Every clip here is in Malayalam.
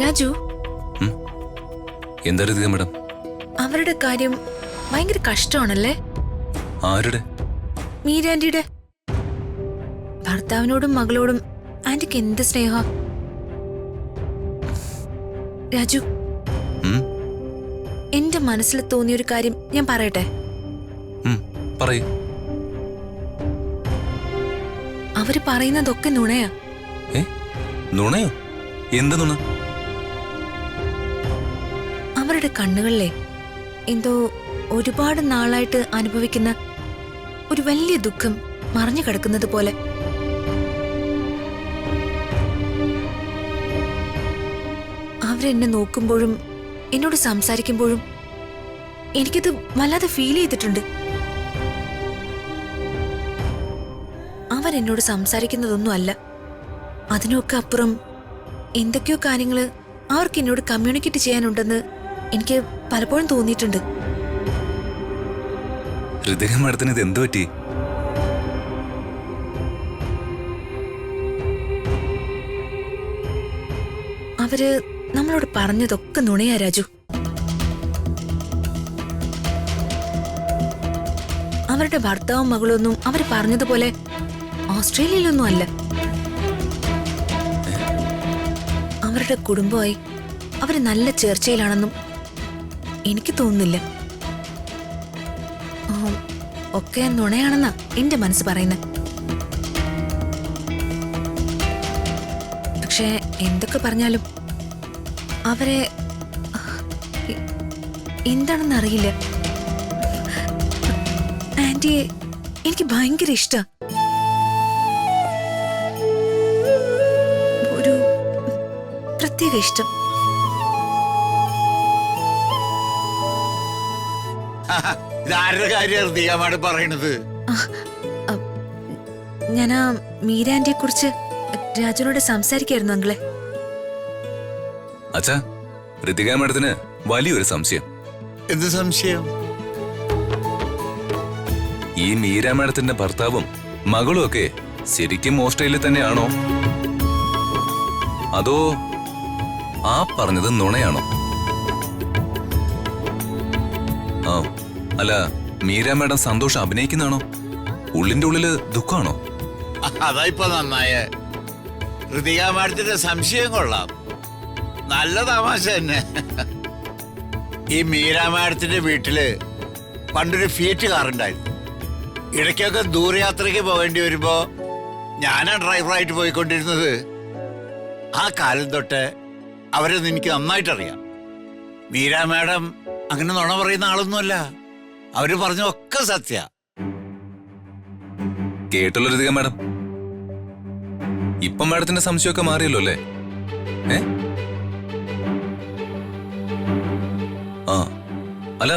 രാജു, എന്താ രതിക മാഡം? അവരുടെ കാര്യം ഭയങ്കര കഷ്ടമാണല്ലേ? ആരുടെ? മീരാന്റിയുടെ. ഭർത്താവിനോടും മകളോടും ആന്റിക്ക് എന്ത് സ്നേഹ. രാജു, എന്റെ മനസ്സിൽ തോന്നിയൊരു കാര്യം ഞാൻ പറയട്ടെ? പറയൂ. അവര് പറയുന്നതൊക്കെ നുണയാ. നുണയോ? എന്ത് നുണ? അവരുടെ കണ്ണുകളിലെ എന്തോ ഒരുപാട് നാളായിട്ട് അനുഭവിക്കുന്ന ഒരു വലിയ ദുഃഖം മറഞ്ഞു കിടക്കുന്നത് പോലെ. അവരെന്നെ നോക്കുമ്പോഴും എന്നോട് സംസാരിക്കുമ്പോഴും എനിക്കത് വല്ലാതെ ഫീൽ ചെയ്തിട്ടുണ്ട്. അവരെന്നോട് സംസാരിക്കുന്നതൊന്നും അല്ല, അതിനൊക്കെ അപ്പുറം എന്തൊക്കെയോ കാര്യങ്ങള് അവർക്ക് എന്നോട് കമ്മ്യൂണിക്കേറ്റ് ചെയ്യാനുണ്ടെന്ന് എനിക്ക് പലപ്പോഴും തോന്നിയിട്ടുണ്ട്. ഹൃദയ മാഡത്തിന് ഇത് എന്ത് പറ്റി? അവര് നമ്മളോട് പറഞ്ഞതൊക്കെ നുണയാ രാജു. അവരുടെ ഭർത്താവും മകളൊന്നും അവര് പറഞ്ഞതുപോലെ ഓസ്ട്രേലിയയിലൊന്നും അല്ല. അവരുടെ കുടുംബമായി അവര് നല്ല ചേർച്ചയിലാണെന്നും എനിക്ക് തോന്നുന്നില്ല. ഒക്കെ നുണയാണെന്നാ എന്റെ മനസ്സ് പറയുന്നത്. പക്ഷെ എന്തൊക്കെ പറഞ്ഞാലും അവരെ എന്താണെന്ന് അറിയില്ല. ആന്റിയെ എനിക്ക് ഭയങ്കര ഇഷ്ടാ. ഒരു പ്രത്യേക ഇഷ്ടം. ഇതാരുടെ കാര്യം പറയണത്? ഞാൻ ആ മീരാന്റിയെ കുറിച്ച് രാജുനോട് സംസാരിക്കായിരുന്നു അങ്കിളെ. അച്ഛാ, ഋതിക മാഡത്തിന് വലിയൊരു സംശയം. എന്ത് സംശയം? ഈ മീര മാഡത്തിന്റെ ഭർത്താവും മകളും ഒക്കെ ശരിക്കും ഓസ്ട്രേലിയയിൽ തന്നെയാണോ, അതോ ആ പറഞ്ഞത് നുണയാണോ? അല്ല, മീര മാഡം സന്തോഷം അഭിനയിക്കുന്നതാണോ, ഉള്ളിന്റെ ഉള്ളില് ദുഃഖമാണോ? അതാ ഇപ്പൊ നന്നായ. ഋതിക മാഡത്തിന്റെ സംശയം കൊള്ളാം, നല്ല തമാശ തന്നെ. ഈ മീര മാഡത്തിന്റെ വീട്ടില് പണ്ടൊരു ഫിയറ്റ് കാറുണ്ടായിരുന്നു. ഇടയ്ക്കൊക്കെ ദൂരയാത്രയ്ക്ക് പോകേണ്ടി വരുമ്പോ ഞാനാ ഡ്രൈവറായിട്ട് പോയിക്കൊണ്ടിരുന്നത്. ആ കാലം തൊട്ട് അവരൊന്നും എനിക്ക് നന്നായിട്ടറിയാം. മീര മാഡം അങ്ങനെ നുണ പറയുന്ന ആളൊന്നുമല്ല. അവര് പറഞ്ഞൊക്കെ സത്യ. കേട്ടല്ലോ ഋതിക മാഡം, ഇപ്പൊ മാഡത്തിന്റെ സംശയമൊക്കെ മാറിയല്ലോ അല്ലേ? അല്ല,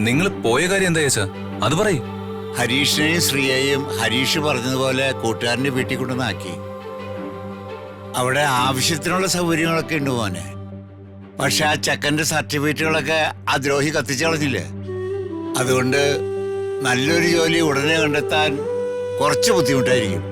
നിങ്ങൾ പോയ കാര്യം എന്താ ചേച്ചാ, അത് പറയൂ. ഹരീഷിനെയും ശ്രീയെയും ഹരീഷ് പറഞ്ഞതുപോലെ കൂട്ടുകാരന്റെ വീട്ടിൽ കൊണ്ടുവന്നാക്കി. അവിടെ ആവശ്യത്തിനുള്ള സൗകര്യങ്ങളൊക്കെ ഉണ്ട് മോനെ. പക്ഷെ ആ ചെക്കന്റെ സർട്ടിഫിക്കറ്റുകളൊക്കെ ആ ദ്രോഹി കത്തിച്ചു കളഞ്ഞില്ലേ. അതുകൊണ്ട് നല്ലൊരു ജോലി ഉടനെ കണ്ടെത്താൻ കുറച്ച് ബുദ്ധിമുട്ടായിരിക്കും.